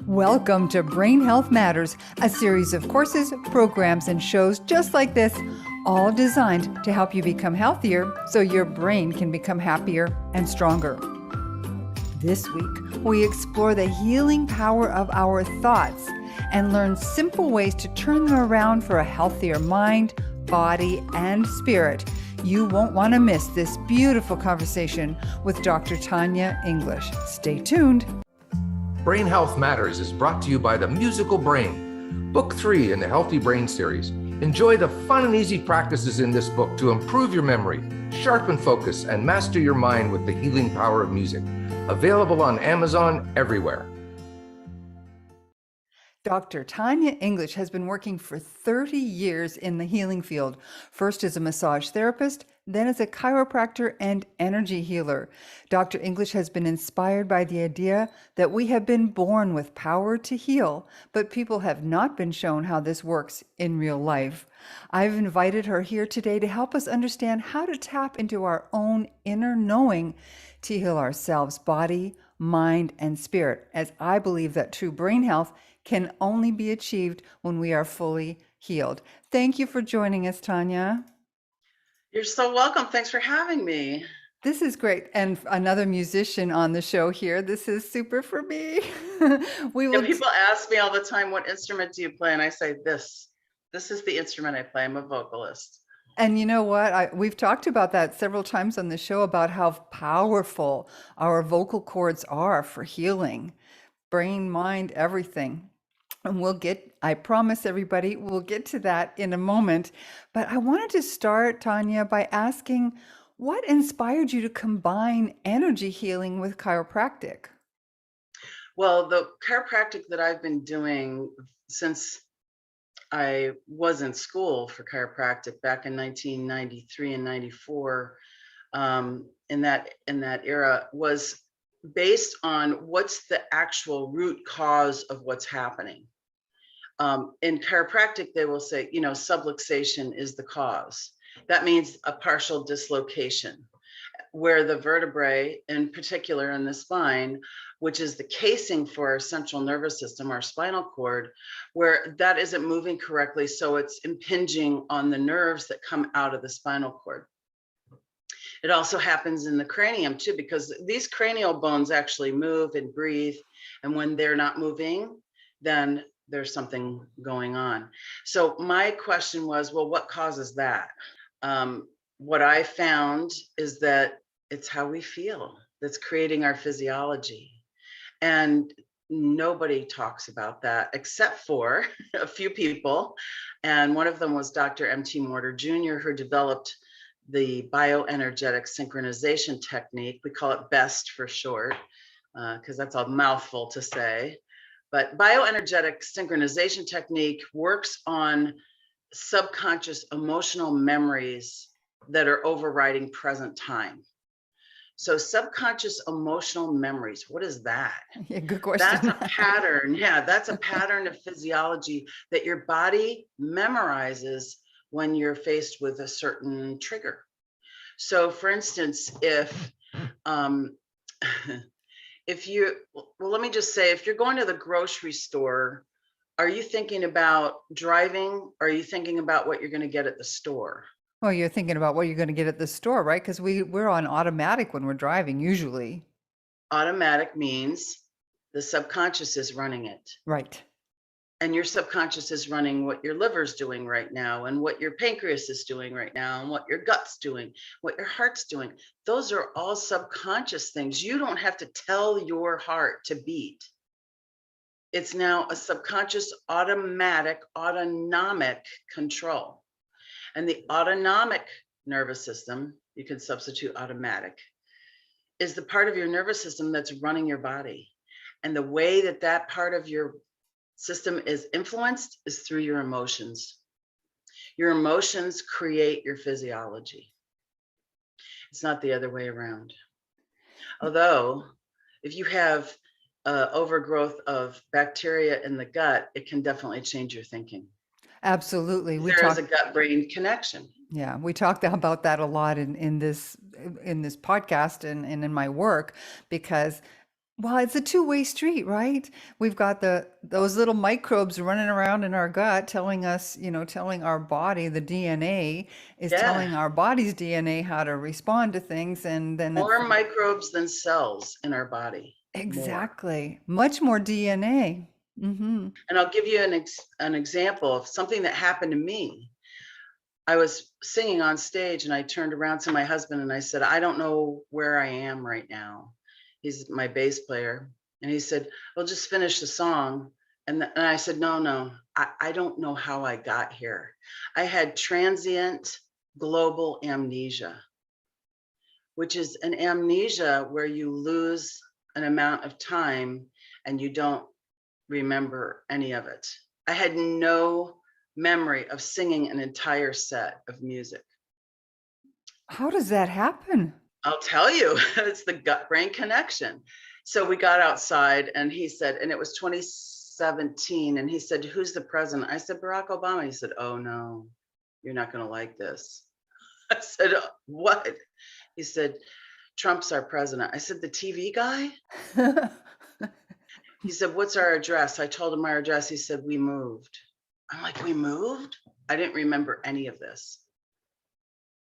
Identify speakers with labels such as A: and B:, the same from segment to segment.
A: Welcome to Brain Health Matters, a series of courses, programs, and shows just like this, all designed to help you become healthier so your brain can become happier and stronger. This week, we explore the healing power of our thoughts and learn simple ways to turn them around for a healthier mind, body, and spirit. You won't want to miss this beautiful conversation with Dr. Tanya English. Stay tuned.
B: Brain Health Matters is brought to you by The Musical Brain, Book 3 in the Healthy Brain series. Enjoy the fun and easy practices in this book to improve your memory, sharpen focus, and master your mind with the healing power of music. Available on Amazon everywhere.
A: Dr. Tanya English has been working for 30 years in the healing field, first as a massage therapist, then as a chiropractor and energy healer. Dr. English has been inspired by the idea that we have been born with power to heal, but people have not been shown how this works in real life. I've invited her here today to help us understand how to tap into our own inner knowing to heal ourselves, body, mind, and spirit, as I believe that true brain health can only be achieved when we are fully healed. Thank you for joining us, Tanya.
C: You're so welcome. Thanks for having me.
A: This is great. And another musician on the show here. This is super for me.
C: People ask me all the time, what instrument do you play? And I say, this is the instrument I play. I'm a vocalist.
A: And you know what? We've talked about that several times on the show about how powerful our vocal cords are for healing, brain, mind, everything. And I promise everybody, we'll get to that in a moment. But I wanted to start, Tanya, by asking, what inspired you to combine energy healing with chiropractic?
C: Well, the chiropractic that I've been doing since I was in school for chiropractic back in 1993 and 94, in that era, was based on what's the actual root cause of what's happening. In chiropractic, they will say, subluxation is the cause. That means a partial dislocation where the vertebrae, in particular in the spine, which is the casing for our central nervous system, our spinal cord, where that isn't moving correctly. So it's impinging on the nerves that come out of the spinal cord. It also happens in the cranium too, because these cranial bones actually move and breathe. And when they're not moving, then there's something going on. So my question was, well, what causes that? What I found is that it's how we feel that's creating our physiology. And nobody talks about that except for a few people. And one of them was Dr. M.T. Morter Jr., who developed the bioenergetic synchronization technique. We call it BEST for short, because that's a mouthful to say. But bioenergetic synchronization technique works on subconscious emotional memories that are overriding present time. So subconscious emotional memories, what is that?
A: Yeah, good question.
C: That's a pattern. Yeah, that's a pattern of physiology that your body memorizes when you're faced with a certain trigger. So for instance, if let me just say, if you're going to the grocery store, are you thinking about driving? Or are you thinking about what you're going to get at the store?
A: Well, you're thinking about what you're going to get at the store, right? Because we're on automatic when we're driving, usually.
C: Automatic means the subconscious is running it.
A: Right.
C: And your subconscious is running what your liver's doing right now, and what your pancreas is doing right now, and what your gut's doing, what your heart's doing. Those are all subconscious things. You don't have to tell your heart to beat. It's now a subconscious, autonomic control. And the autonomic nervous system, you can substitute automatic, is the part of your nervous system that's running your body. And the way that that part of your system is influenced is through your emotions. Your emotions create your physiology. It's not the other way around. Although, if you have overgrowth of bacteria in the gut, it can definitely change your thinking.
A: Absolutely.
C: There is a gut-brain connection.
A: Yeah, we talked about that a lot in this podcast and in my work, because Well, it's a two-way street, right? We've got those little microbes running around in our gut telling us, telling our body, the DNA is
C: Yeah,
A: telling our body's DNA how to respond to things, and then it's
C: more microbes than cells in our body, more.
A: exactly much more DNA. Hmm.
C: And I'll give you an example of something that happened to me. I was singing on stage and I turned around to my husband and I said, I don't know where I am right now. He's my bass player. And he said, well, just finish the song. And I said, no, I don't know how I got here. I had transient global amnesia, which is an amnesia where you lose an amount of time and you don't remember any of it. I had no memory of singing an entire set of music.
A: How does that happen?
C: I'll tell you, it's the gut brain connection. So we got outside and he said, and it was 2017, and he said, who's the president? I said, Barack Obama. He said, oh no, you're not going to like this. I said, what? He said, Trump's our president. I said, the TV guy? He said, what's our address? I told him our address. He said, we moved. I'm like, we moved? I didn't remember any of this.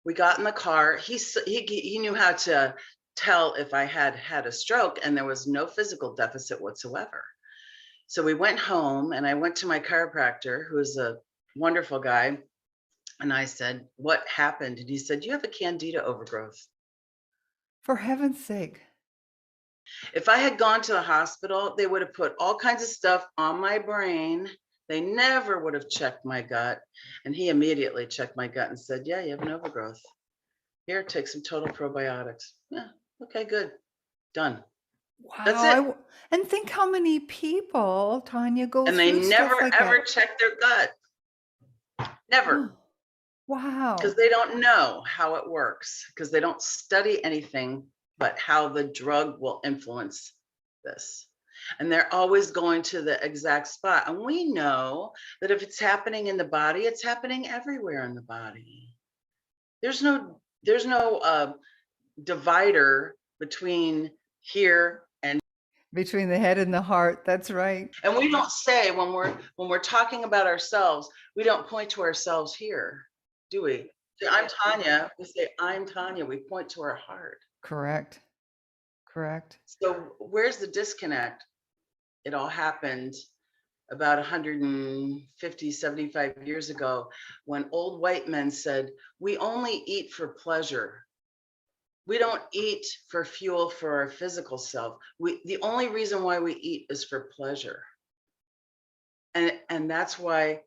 C: We got in the car. He knew how to tell if I had a stroke, and there was no physical deficit whatsoever. So we went home and I went to my chiropractor, who's a wonderful guy. And I said, what happened? And he said, you have a candida overgrowth.
A: For heaven's sake.
C: If I had gone to the hospital, they would have put all kinds of stuff on my brain. They never would have checked my gut. And he immediately checked my gut and said, yeah, you have an overgrowth. Here, take some total probiotics. Yeah, okay, good. Done. That's
A: Wow.
C: it.
A: And think how many people, Tanya, go
C: And they
A: through stuff
C: never,
A: like
C: ever
A: that.
C: check their gut. Never.
A: Wow.
C: Because they don't know how it works, because they don't study anything but how the drug will influence this. And they're always going to the exact spot. And we know that if it's happening in the body, it's happening everywhere in the body. There's no divider between here and
A: Between the head and the heart. That's right.
C: we don't say when we're talking about ourselves, we don't point to ourselves here, do we? Say, I'm Tanya. We say, I'm Tanya. We point to our heart.
A: Correct. Correct.
C: So where's the disconnect? It all happened about 150, 75 years ago when old white men said, we only eat for pleasure. We don't eat for fuel for our physical self. The only reason why we eat is for pleasure. And that's why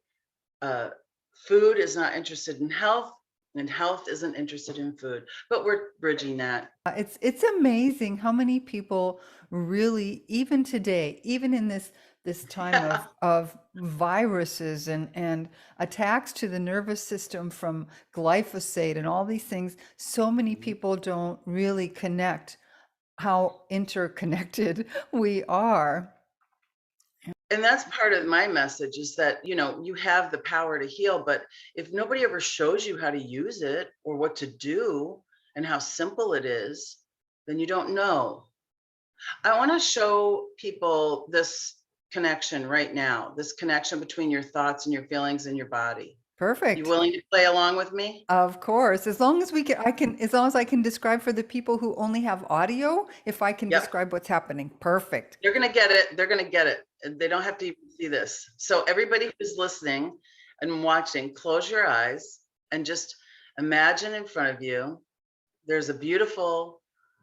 C: food is not interested in health, and health isn't interested in food, but we're bridging that.
A: It's amazing how many people really, even today, even in this time of viruses and attacks to the nervous system from glyphosate and all these things, so many people don't really connect how interconnected we are.
C: And that's part of my message, is that, you have the power to heal, but if nobody ever shows you how to use it or what to do and how simple it is, then you don't know. I want to show people this connection right now, this connection between your thoughts and your feelings and your body. You
A: Perfect.
C: willing to play along with me?
A: Of course, as long as as long as I can describe for the people who only have audio, if I can
C: Yep.
A: describe what's happening. Perfect.
C: They're going to get it. They're going to get it. They don't have to even see this. So everybody who's listening and watching, close your eyes and just imagine in front of you, there's a beautiful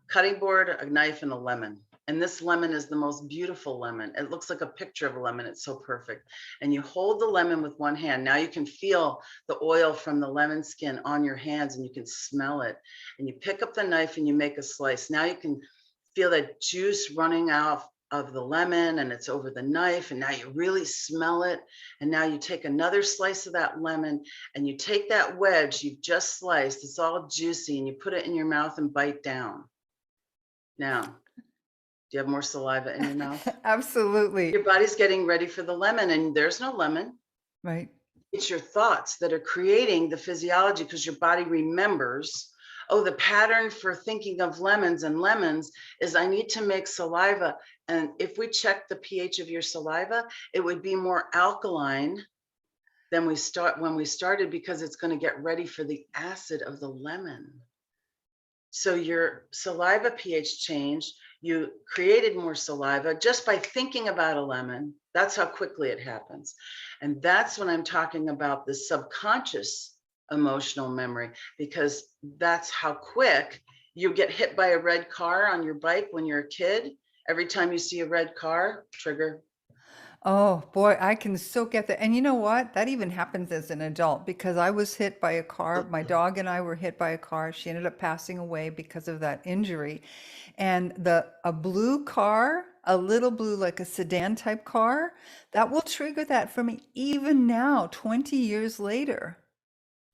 C: cutting board, a knife, and a lemon. And this lemon is the most beautiful lemon. It looks like a picture of a lemon. It's so perfect. And you hold the lemon with one hand. Now you can feel the oil from the lemon skin on your hands, and you can smell it. And you pick up the knife and you make a slice. Now you can feel that juice running out of the lemon, and it's over the knife, and now you really smell it. And now you take another slice of that lemon and you take that wedge you've just sliced, it's all juicy, and you put it in your mouth and bite down. Now, do you have more saliva in your mouth?
A: Absolutely.
C: Your body's getting ready for the lemon, and there's no lemon.
A: Right.
C: It's your thoughts that are creating the physiology, because your body remembers, Oh, the pattern for thinking of lemons and lemons is I need to make saliva. And if we check the pH of your saliva, it would be more alkaline than when we started, because it's going to get ready for the acid of the lemon. So your saliva pH changed. You created more saliva just by thinking about a lemon. That's how quickly it happens. And that's when I'm talking about the subconscious emotional memory, because that's how quick you get hit by a red car on your bike when you're a kid. Every time you see a red car, trigger.
A: Oh boy, I can so get that. And you know what? That even happens as an adult because I was hit by a car. My dog and I were hit by a car. She ended up passing away because of that injury. And a blue car, a little blue, like a sedan type car, that will trigger that for me even now, 20 years later.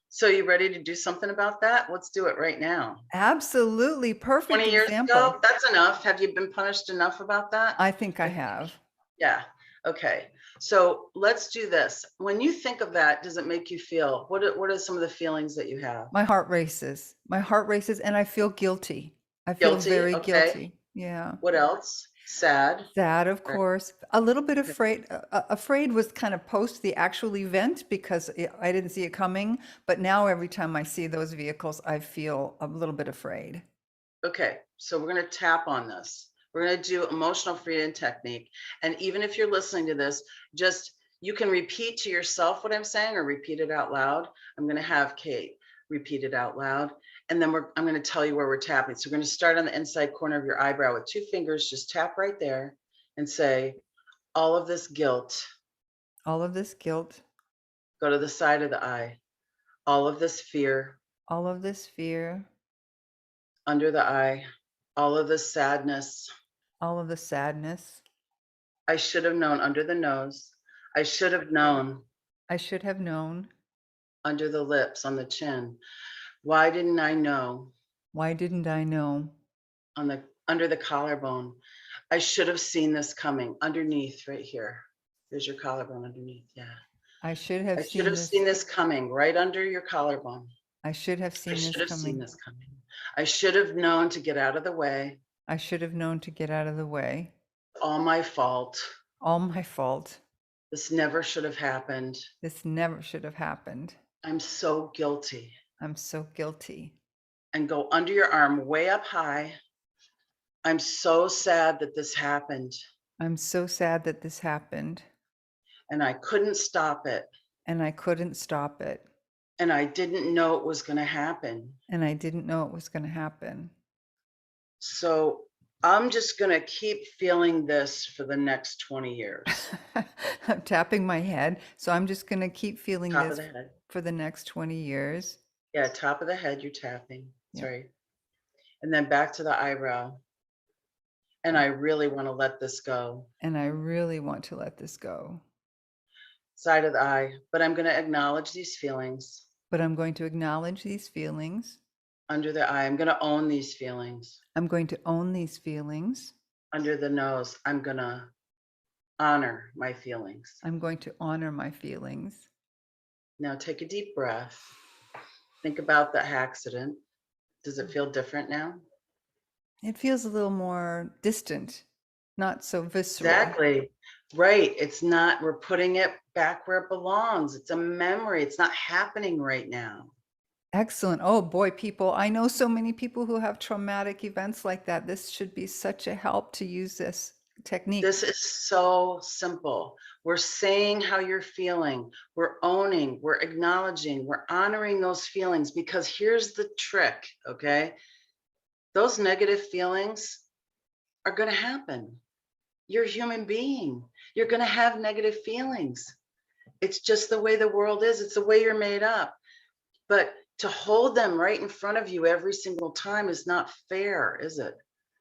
C: So you ready to do something about that? Let's do it right now.
A: Absolutely. Perfect
C: 20 years
A: example.
C: ago, that's enough. Have you been punished enough about that?
A: I think I have.
C: Yeah. Okay. So let's do this. When you think of that, does it make you feel, what are some of the feelings that you have?
A: My heart races. My heart races and I feel guilty. I feel
C: Guilty.
A: very
C: Okay.
A: guilty. Yeah.
C: What else? Sad.
A: Sad, of
C: Right.
A: course. A little bit
C: Okay.
A: afraid. Afraid was kind of post the actual event because I didn't see it coming. But now every time I see those vehicles, I feel a little bit afraid.
C: Okay. So we're going to tap on this. We're going to do emotional freedom technique. And even if you're listening to this, just you can repeat to yourself what I'm saying or repeat it out loud. I'm going to have Kate repeat it out loud. And then I'm going to tell you where we're tapping. So we're going to start on the inside corner of your eyebrow with 2 fingers. Just tap right there and say, all of this guilt.
A: All of this guilt,
C: Go to the side of the eye. All of this fear.
A: all of this fear,
C: Under the eye. All of this sadness.
A: all of the sadness.
C: I should have known. Under the nose. I should have known.
A: I should have known.
C: Under the lips, on the chin. Why didn't I know?
A: Why didn't I know?
C: Under the collarbone. I should have seen this coming. Underneath, right here. There's your collarbone underneath. Yeah.
A: I should have
C: I should
A: seen
C: have
A: this.
C: seen this coming, right under your collarbone.
A: I should have
C: I
A: seen
C: should
A: this
C: have seen
A: coming.
C: this coming. I should have known to get out of the way.
A: I should have known to get out of the way.
C: All my fault.
A: All my fault.
C: This never should have happened.
A: This never should have happened.
C: I'm so guilty.
A: I'm so guilty.
C: And go under your arm way up high. I'm so sad that this happened.
A: I'm so sad that this happened.
C: And I couldn't stop it.
A: And I couldn't stop it.
C: And I didn't know it was going to happen.
A: And I didn't know it was going to happen.
C: So I'm just going to keep feeling this for the next 20 years.
A: I'm tapping my head. So I'm just going to keep feeling
C: Top
A: this
C: of the head.
A: for the next 20 years.
C: Yeah, top of the head, you're tapping.
A: Yeah.
C: Sorry. And then back to the eyebrow. And I really want to let this go.
A: And I really want to let this go.
C: Side of the eye. But I'm going to acknowledge these feelings.
A: But I'm going to acknowledge these feelings.
C: Under the eye. I'm going to own these feelings.
A: I'm going to own these feelings.
C: Under the nose. I'm going to honor my feelings.
A: I'm going to honor my feelings.
C: Now take a deep breath. Think about the accident. Does it feel different now?
A: It feels a little more distant, not so visceral.
C: Exactly. Right. It's not, we're putting it back where it belongs. It's a memory. It's not happening right now.
A: Excellent. Oh boy, people, I know so many people who have traumatic events like that. This should be such a help to use this technique.
C: This is so simple. We're saying how you're feeling. We're owning, we're acknowledging, we're honoring those feelings, because here's the trick, okay? Those negative feelings are going to happen. You're a human being. You're going to have negative feelings. It's just the way the world is. It's the way you're made up. But to hold them right in front of you every single time is not fair, is it?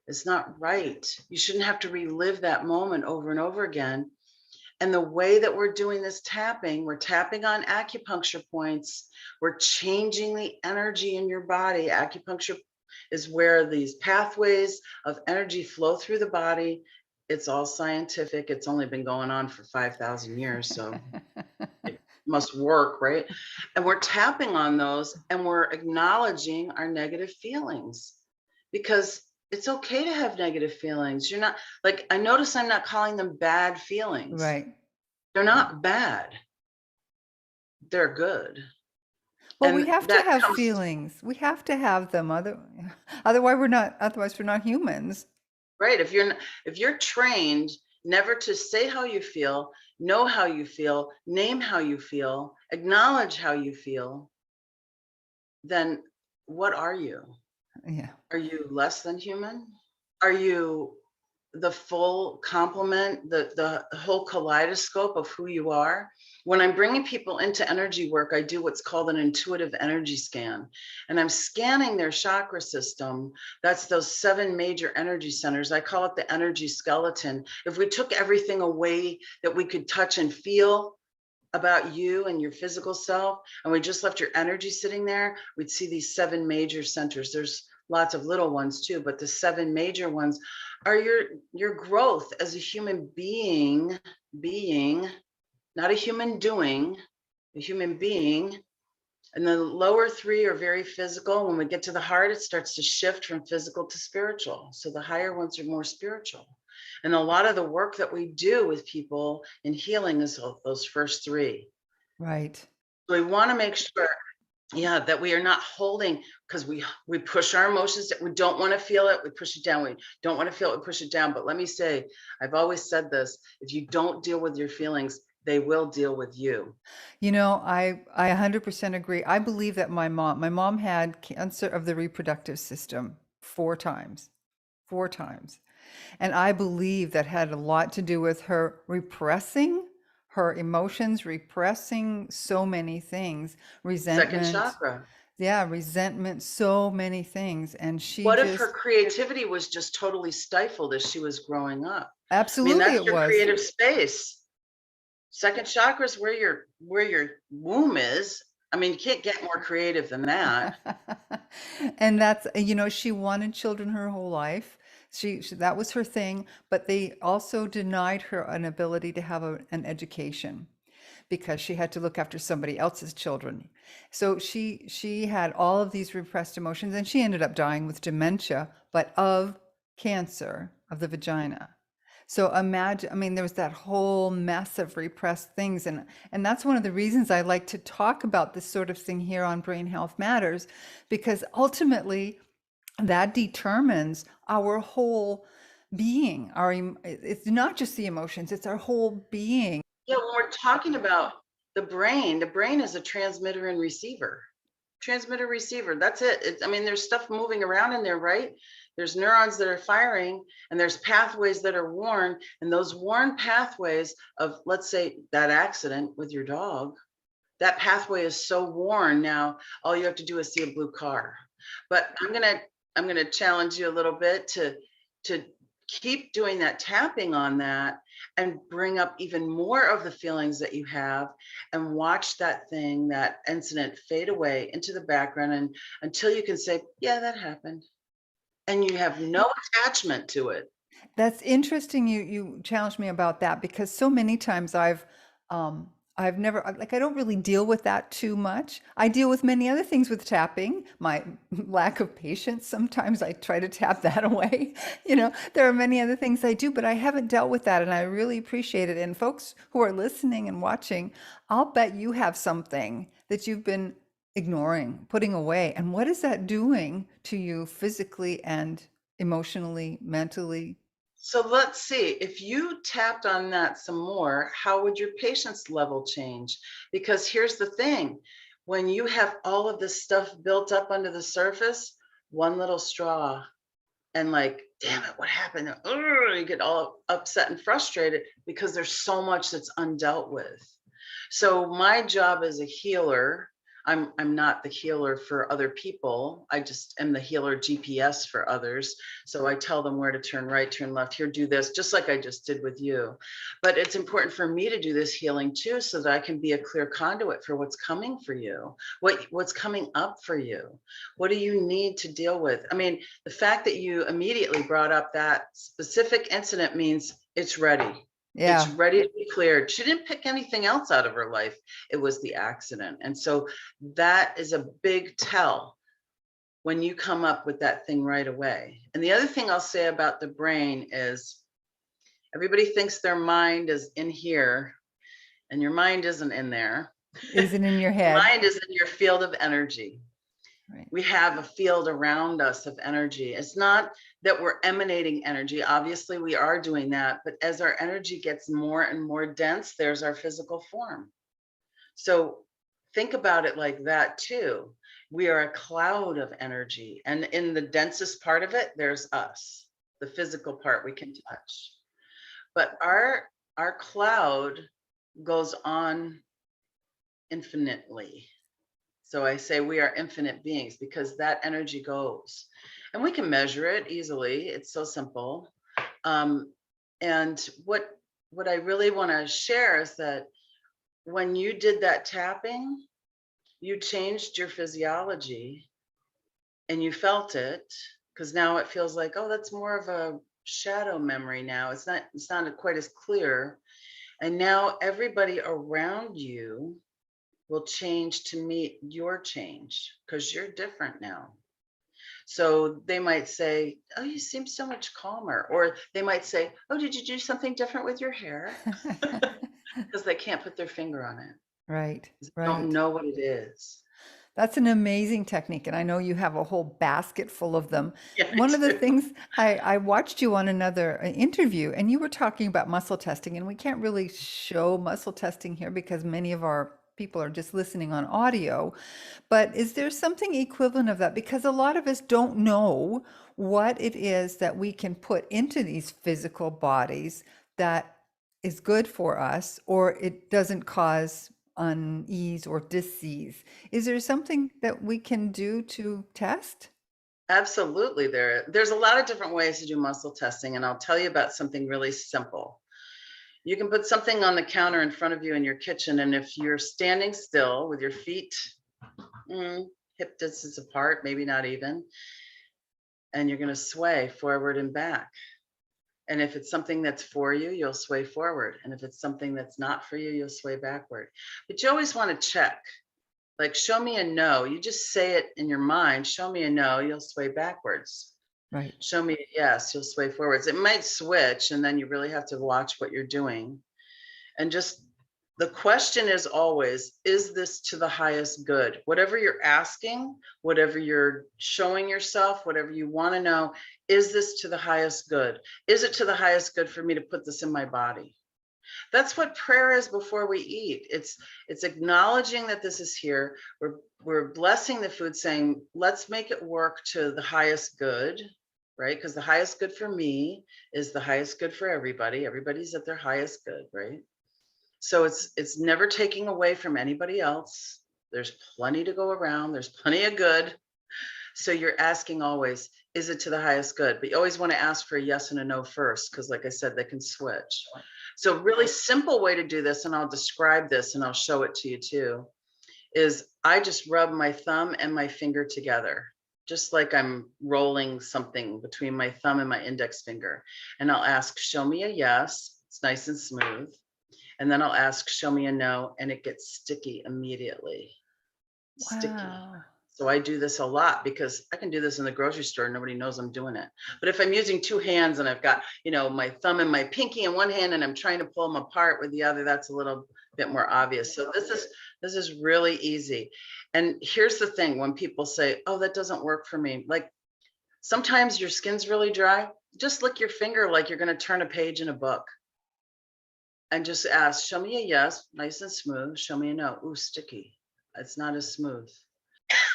C: It's not right. You shouldn't have to relive that moment over and over again. And the way that we're doing this tapping, we're tapping on acupuncture points. We're changing the energy in your body. Acupuncture is where these pathways of energy flow through the body. It's all scientific. It's only been going on for 5,000 years. So it must work, right? And we're tapping on those and we're acknowledging our negative feelings, because it's okay to have negative feelings. You're not, like, I notice I'm not calling them bad feelings.
A: Right.
C: They're not bad. They're good.
A: Well, we
C: And
A: have to
C: that
A: have
C: comes,
A: feelings. We have to have them. Otherwise we're not humans.
C: right. If you're trained never to say how you feel, know how you feel, name how you feel, acknowledge how you feel, then what are you?
A: Yeah.
C: Are you less than human? Are you the full complement, the whole kaleidoscope of who you are? When I'm bringing people into energy work, I do what's called an intuitive energy scan, and I'm scanning their chakra system. That's those 7 major energy centers. I call it the energy skeleton. If we took everything away that we could touch and feel about you and your physical self, and we just left your energy sitting there, we'd see these 7 major centers. There's lots of little ones too, but the 7 major ones are your growth as a human being, not a human doing, a human being. And the lower 3 are very physical. When we get to the heart, it starts to shift from physical to spiritual. So the higher ones are more spiritual. And a lot of the work that we do with people in healing is those first 3.
A: Right.
C: So we want to make sure, yeah, that we are not holding, because we push our emotions. We don't want to feel it, we push it down. We don't want to feel it, we push it down. But let me say, I've always said this: if you don't deal with your feelings, they will deal with you.
A: You know, I 100% agree. I believe that my mom had cancer of the reproductive system 4 times. 4 times. And I believe that had a lot to do with her repressing her emotions, repressing so many things,
C: Second
A: resentment.
C: chakra.
A: Yeah, resentment, so many things. And she
C: What if her
A: just,
C: creativity was just totally stifled as she was growing up? I mean,
A: absolutely
C: that's
A: it
C: your
A: was.
C: creative space. Second chakra is where your womb is. I mean, you can't get more creative than that.
A: And that's, you know, she wanted children her whole life. That was her thing, but they also denied her an ability to have an education because she had to look after somebody else's children. So she had all of these repressed emotions, and she ended up dying with dementia, but of cancer of the vagina. So imagine, I mean, there was that whole mess of repressed things, and that's one of the reasons I like to talk about this sort of thing here on Brain Health Matters, because ultimately that determines our whole being. It's not just the emotions, it's our whole being.
C: Yeah, when we're talking about the brain is a transmitter and receiver. Transmitter, receiver, that's it. I mean, there's stuff moving around in there, right? There's neurons that are firing, and there's pathways that are worn. And those worn pathways of, let's say, that accident with your dog, that pathway is so worn now, all you have to do is see a blue car. But I'm gonna challenge you a little bit to keep doing that tapping on that and bring up even more of the feelings that you have, and watch that thing, that incident fade away into the background, and until you can say, yeah, that happened, and you have no attachment to it.
A: That's interesting you challenged me about that, because so many times I've never like I don't really deal with that too much. I deal with many other things with tapping. My lack of patience, sometimes I try to tap that away. You know, there are many other things I do, but I haven't dealt with that, and I really appreciate it. And folks who are listening and watching, I'll bet you have something that you've been ignoring, putting away. And what is that doing to you physically and emotionally, mentally?
C: So let's see, if you tapped on that some more, how would your patience level change? Because here's the thing, when you have all of this stuff built up under the surface, one little straw, and like, damn it, what happened? Ugh, you get all upset and frustrated because there's so much that's undealt with. So my job as a healer, I'm not the healer for other people. I just am the healer GPS for others. So I tell them where to turn right, turn left, here, do this, just like I just did with you. But it's important for me to do this healing too, so that I can be a clear conduit for what's coming for you, what's coming up for you. What do you need to deal with? I mean, the fact that you immediately brought up that specific incident means it's ready. It's
A: Yeah.
C: ready to be cleared. She didn't pick anything else out of her life. It was the accident. And so that is a big tell when you come up with that thing right away. And the other thing I'll say about the brain is everybody thinks their mind is in here, and your mind isn't in there.
A: Is it in your
C: Your
A: head?
C: mind is in your field of energy.
A: Right.
C: We have a field around us of energy. It's not that we're emanating energy. Obviously, we are doing that. But as our energy gets more and more dense, there's our physical form. So think about it like that too. We are a cloud of energy. And in the densest part of it, there's us, the physical part we can touch. But our cloud goes on infinitely. So I say we are infinite beings because that energy goes, and we can measure it easily. It's so simple. And what I really want to share is that when you did that tapping, you changed your physiology and you felt it, because now it feels like, oh, that's more of a shadow memory now. It's not quite as clear. And now everybody around you will change to meet your change because you're different now. So they might say, oh, you seem so much calmer. Or they might say, oh, did you do something different with your hair? Because they can't put their finger on it.
A: Right.
C: They don't
A: Right.
C: know what it is.
A: That's an amazing technique, and I know you have a whole basket full of them.
C: Yeah, I
A: One of the
C: do.
A: things I watched you on another interview, and you were talking about muscle testing, and we can't really show muscle testing here because many of our people are just listening on audio. But is there something equivalent of that? Because a lot of us don't know what it is that we can put into these physical bodies that is good for us, or it doesn't cause unease or disease. Is there something that we can do to test?
C: Absolutely. There's a lot of different ways to do muscle testing, and I'll tell you about something really simple. You can put something on the counter in front of you in your kitchen, and if you're standing still with your feet hip distance apart, maybe not even, and you're going to sway forward and back. And if it's something that's for you, you'll sway forward. And if it's something that's not for you, you'll sway backward. But you always want to check. Like, show me a no. You just say it in your mind. Show me a no, you'll sway backwards.
A: Right.
C: Show me a yes, you'll sway forwards. It might switch, and then you really have to watch what you're doing. And just the question is always, is this to the highest good? Whatever you're asking, whatever you're showing yourself, whatever you want to know, is this to the highest good? Is it to the highest good for me to put this in my body? That's what prayer is before we eat. It's acknowledging that this is here. We're blessing the food, saying, let's make it work to the highest good, right? Because the highest good for me is the highest good for everybody. Everybody's at their highest good, right? So it's never taking away from anybody else. There's plenty to go around. There's plenty of good. So you're asking always, is it to the highest good? But you always want to ask for a yes and a no first, because like I said, they can switch. So really simple way to do this, and I'll describe this and I'll show it to you too, is I just rub my thumb and my finger together, just like I'm rolling something between my thumb and my index finger. And I'll ask, show me a yes. It's nice and smooth. And then I'll ask, show me a no, and it gets sticky immediately. Sticky.
A: Wow.
C: So I do this a lot because I can do this in the grocery store. Nobody knows I'm doing it. But if I'm using two hands and I've got, my thumb and my pinky in one hand and I'm trying to pull them apart with the other, that's a little bit more obvious. So this is really easy. And here's the thing, when people say, oh, that doesn't work for me. Like, sometimes your skin's really dry. Just lick your finger like you're going to turn a page in a book. And just ask, show me a yes, nice and smooth. Show me a no. Ooh, sticky. It's not as smooth.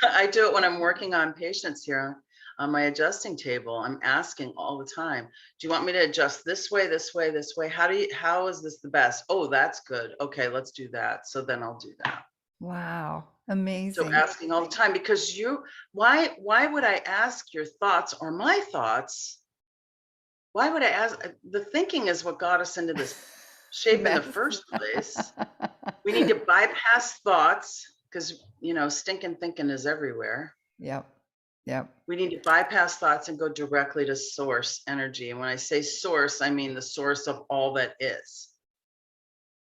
C: I do it when I'm working on patients here on my adjusting table. I'm asking all the time, do you want me to adjust this way, this way, this way? How is this the best? Oh, that's good. Okay, let's do that. So then I'll do that.
A: Wow.
C: So
A: Amazing.
C: asking all the time, because why would I ask your thoughts or my thoughts? Why would I ask? The thinking is what got us into this shape in the first place. We need to bypass thoughts because, stinking thinking is everywhere.
A: Yep. Yep.
C: We need to bypass thoughts and go directly to source energy. And when I say source, I mean the source of all that is.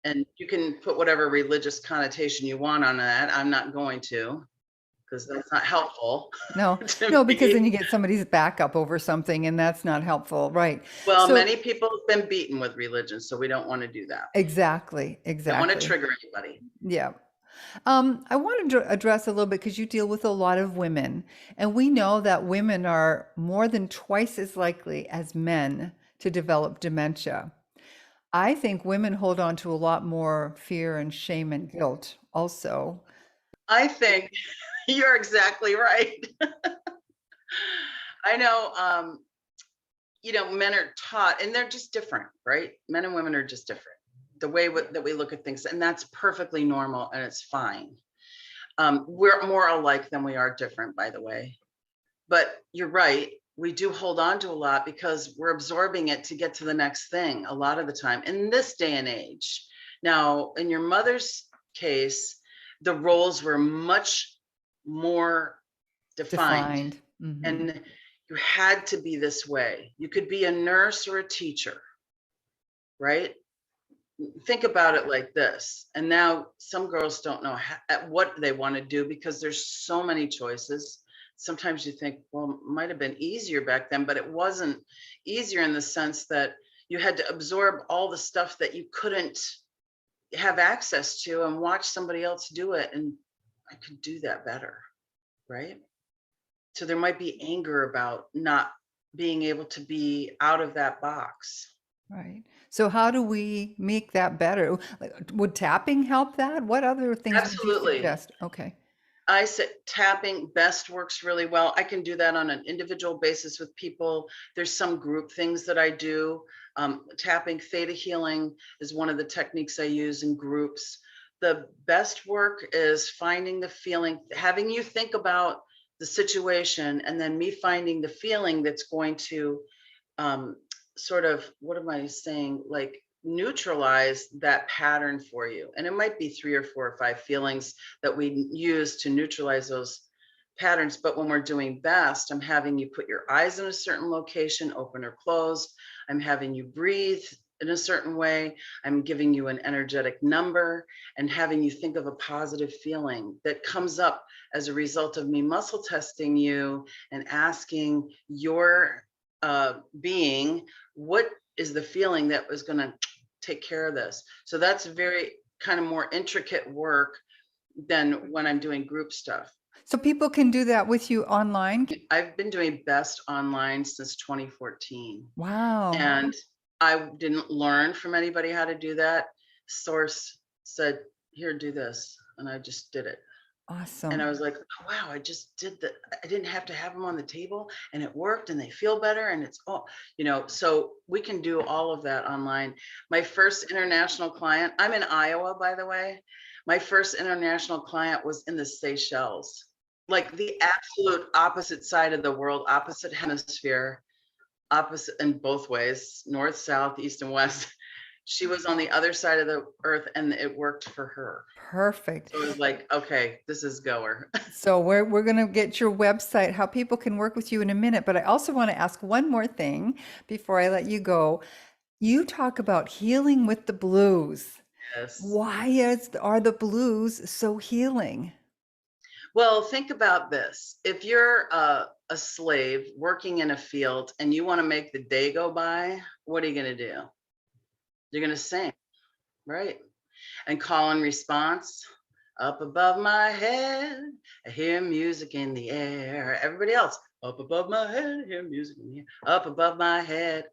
C: And you can put whatever religious connotation you want on that. I'm not going to, because that's not helpful
A: No,
C: to
A: no, because then
C: me.
A: you get somebody's back up over something and that's not helpful. Right.
C: Well,
A: So
C: many people have been beaten with religion, so we don't want to do that.
A: exactly,
C: Don't want to
A: exactly.
C: trigger anybody.
A: Yeah. I wanted to address a little bit because you deal with a lot of women, and we know that women are more than twice as likely as men to develop dementia. I think women hold on to a lot more fear and shame and guilt also.
C: I think you're exactly right. I know, men are taught, and they're just different, right? Men and women are just different. The way that we look at things, and that's perfectly normal, and it's fine. We're more alike than we are different, by the way. But you're right. We do hold on to a lot because we're absorbing it to get to the next thing a lot of the time in this day and age. Now, in your mother's case, the roles were much more defined,
A: Defined. Hmm.
C: and you had to be this way. You could be a nurse or a teacher, right? Think about it like this. And now some girls don't know what they want to do because there's so many choices. Sometimes you think, well, it might have been easier back then, but it wasn't easier in the sense that you had to absorb all the stuff that you couldn't have access to and watch somebody else do it. And I could do that better, right? So there might be anger about not being able to be out of that box.
A: Right. So how do we make that better? Like, would tapping help that? What other things would you
C: Absolutely.
A: suggest? Okay.
C: I said tapping best works really well. I can do that on an individual basis with people. There's some group things that I do. Tapping, theta healing is one of the techniques I use in groups. The best work is finding the feeling, having you think about the situation, and then me finding the feeling that's going to um, sort of, what am I saying? Like neutralize that pattern for you. And it might be 3 or 4 or 5 feelings that we use to neutralize those patterns. But when we're doing best, I'm having you put your eyes in a certain location, open or closed. I'm having you breathe in a certain way. I'm giving you an energetic number and having you think of a positive feeling that comes up as a result of me muscle testing you and asking your being, what is the feeling that was going to take care of this? So that's very kind of more intricate work than when I'm doing group stuff.
A: So people can do that with you online?
C: I've been doing best online since 2014,
A: Wow.
C: and I didn't learn from anybody how to do that. Source said, here, do this, and I just did it. And I
A: Awesome.
C: was like, oh, wow, I just did that. I didn't have to have them on the table, and it worked, and they feel better. And it's all, so we can do all of that online. My first international client, I'm in Iowa, by the way. My first international client was in the Seychelles, like the absolute opposite side of the world, opposite hemisphere, opposite in both ways, north, south, east, and west. She was on the other side of the earth, and it worked for her.
A: Perfect.
C: So it was like, okay, this is goer.
A: So we're going to get your website, how people can work with you in a minute, but I also want to ask one more thing before I let you go. You talk about healing with the blues.
C: Yes.
A: Are the blues so healing?
C: Well, think about this. If you're a slave working in a field and you want to make the day go by, what are you going to do? You're going to sing, right? And call and response. Up above my head, I hear music in the air. Everybody else, up above my head, I hear music in the air. Up above my head,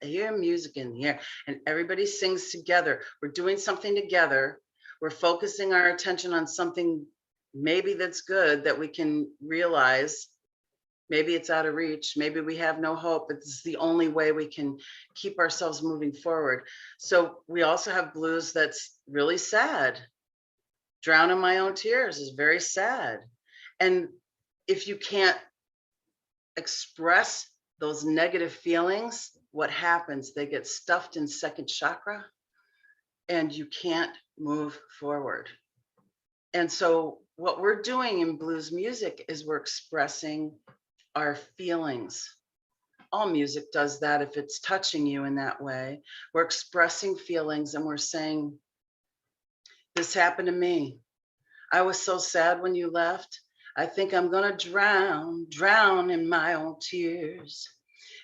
C: I hear music in the air. And everybody sings together. We're doing something together. We're focusing our attention on something maybe that's good that we can realize. Maybe it's out of reach. Maybe we have no hope, but this is the only way we can keep ourselves moving forward. So we also have blues that's really sad. Drown in my own tears is very sad. And if you can't express those negative feelings, what happens? They get stuffed in second chakra and you can't move forward. And so what we're doing in blues music is we're expressing our feelings. All music does that if it's touching you in that way. We're expressing feelings and we're saying, this happened to me. I was so sad when you left. I think I'm gonna drown in my own tears.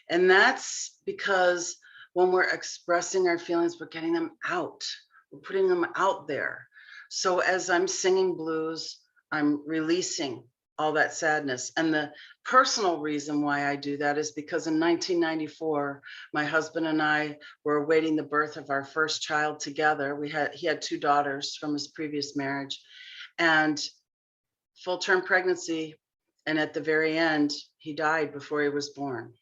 C: And that's because when we're expressing our feelings, we're getting them out. We're putting them out there. So as I'm singing blues, I'm releasing all that sadness. And the personal reason why I do that is because in 1994, my husband and I were awaiting the birth of our first child together. He had 2 daughters from his previous marriage, and full-term pregnancy. And at the very end, he died before he was born.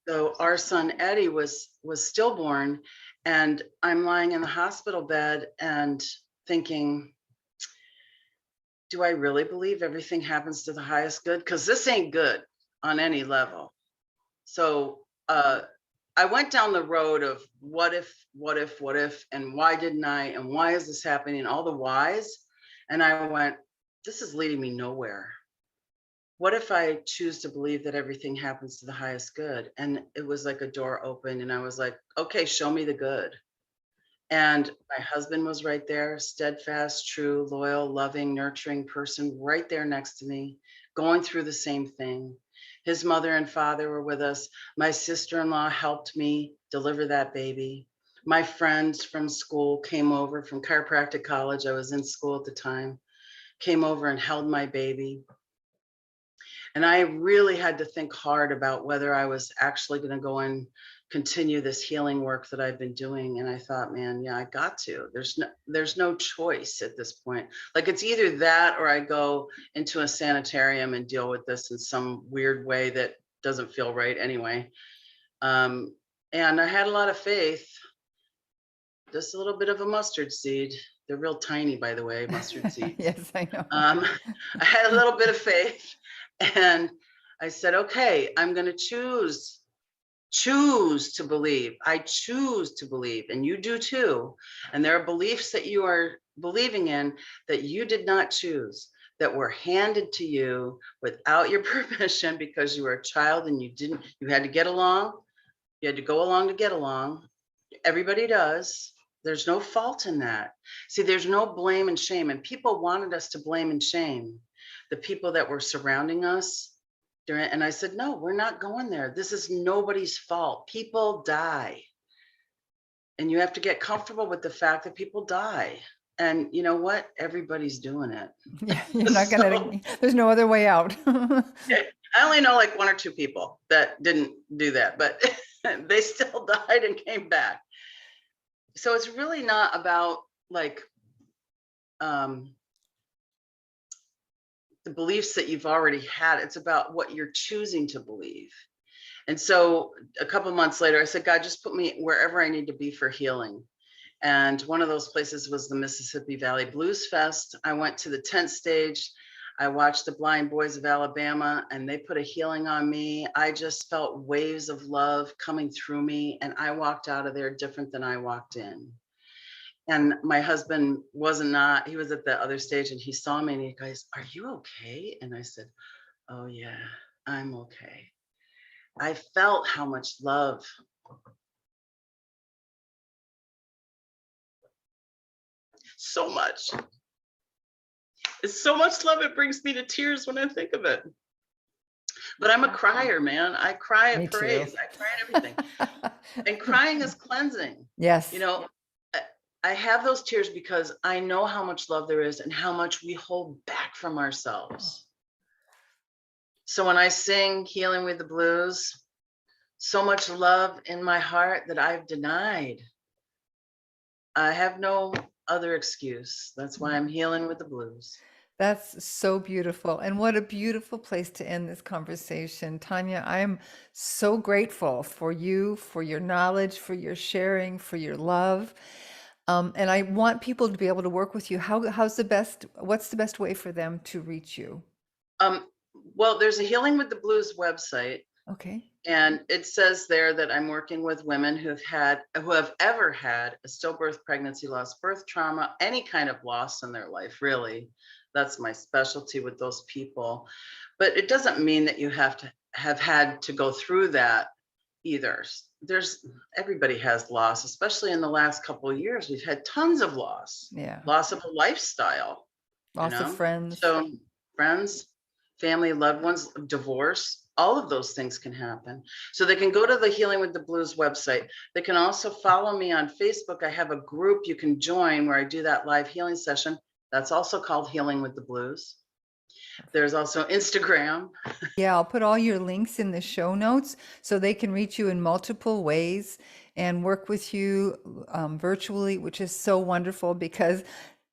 C: So our son Eddie was stillborn, and I'm lying in the hospital bed and thinking, do I really believe everything happens to the highest good? Because this ain't good on any level. So I went down the road of what if, and why didn't I, and why is this happening, all the whys. And I went, this is leading me nowhere. What if I choose to believe that everything happens to the highest good? And it was like a door opened, and I was like, okay, show me the good. And my husband was right there, steadfast, true, loyal, loving, nurturing person right there next to me, going through the same thing. His mother and father were with us. My sister-in-law helped me deliver that baby. My friends from school came over from chiropractic college. I was in school at the time, came over and held my baby. And I really had to think hard about whether I was actually going to go and continue this healing work that I've been doing. And I thought, man, yeah, I got to. There's no choice at this point. Like, it's either that or I go into a sanitarium and deal with this in some weird way that doesn't feel right anyway. And I had a lot of faith, just a little bit of a mustard seed. They're real tiny, by the way, mustard seeds.
A: Yes, I know.
C: I had a little bit of faith, and I said, okay, I'm going to choose to believe. I choose to believe, and you do too. And there are beliefs that you are believing in that you did not choose, that were handed to you without your permission because you were a child and you had to get along. You had to go along to get along. Everybody does. There's no fault in that. See, there's no blame and shame. And people wanted us to blame and shame the people that were surrounding us. And I said, no, we're not going there. This is nobody's fault. People die. And you have to get comfortable with the fact that people die. And you know what? Everybody's doing it.
A: Yeah, you're not gonna, there's no other way out.
C: I only know like 1 or 2 people that didn't do that, but they still died and came back. So it's really not about like the beliefs that you've already had. It's about what you're choosing to believe. And so a couple of months later, I said, God, just put me wherever I need to be for healing. And one of those places was the Mississippi Valley Blues Fest. I went to the 10th stage. I watched the Blind Boys of Alabama, and they put a healing on me. I just felt waves of love coming through me, and I walked out of there different than I walked in. And my husband he was at the other stage, and he saw me and he goes, are you okay? And I said, oh yeah, I'm okay. I felt how much love. So much. It's so much love, it brings me to tears when I think of it. But I'm a crier, man. I cry at parades. I cry at everything. And crying is cleansing.
A: Yes.
C: You know, I have those tears because I know how much love there is and how much we hold back from ourselves. So when I sing Healing with the Blues, so much love in my heart that I've denied. I have no other excuse. That's why I'm healing with the blues.
A: That's so beautiful. And what a beautiful place to end this conversation. Tanya, I am so grateful for you, for your knowledge, for your sharing, for your love. And I want people to be able to work with you. What's the best way for them to reach you?
C: Well, there's a Healing with the Blues website.
A: Okay.
C: And it says there that I'm working with women who have ever had a stillbirth, pregnancy loss, birth trauma, any kind of loss in their life, really. That's my specialty with those people. But it doesn't mean that you have to have had to go through that either. Everybody has loss, especially in the last couple of years. We've had tons of loss,
A: Yeah.
C: loss of a lifestyle,
A: Lots of friends.
C: So friends, family, loved ones, divorce, all of those things can happen. So they can go to the Healing with the Blues website. They can also follow me on Facebook. I have a group you can join where I do that live healing session. That's also called Healing with the Blues. There's also Instagram.
A: Yeah, I'll put all your links in the show notes so they can reach you in multiple ways and work with you virtually, which is so wonderful because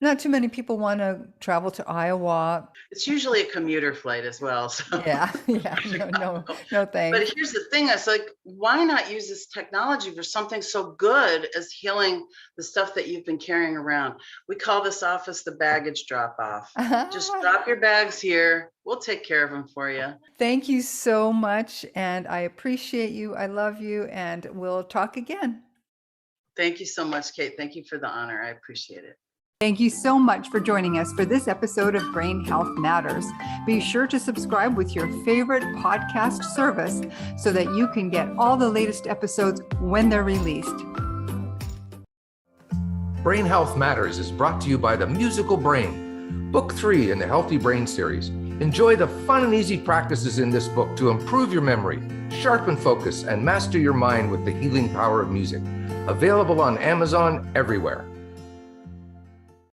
A: not too many people want to travel to Iowa.
C: It's usually a commuter flight as well. So.
A: Yeah, no, thanks.
C: But here's the thing, it's like, why not use this technology for something so good as healing the stuff that you've been carrying around? We call this office the baggage drop off. Just drop your bags here. We'll take care of them for you.
A: Thank you so much. And I appreciate you. I love you. And we'll talk again.
C: Thank you so much, Kate. Thank you for the honor. I appreciate it.
A: Thank you so much for joining us for this episode of Brain Health Matters. Be sure to subscribe with your favorite podcast service so that you can get all the latest episodes when they're released.
B: Brain Health Matters is brought to you by the Musical Brain, Book 3 in the Healthy Brain series. Enjoy the fun and easy practices in this book to improve your memory, sharpen focus, and master your mind with the healing power of music. Available on Amazon everywhere.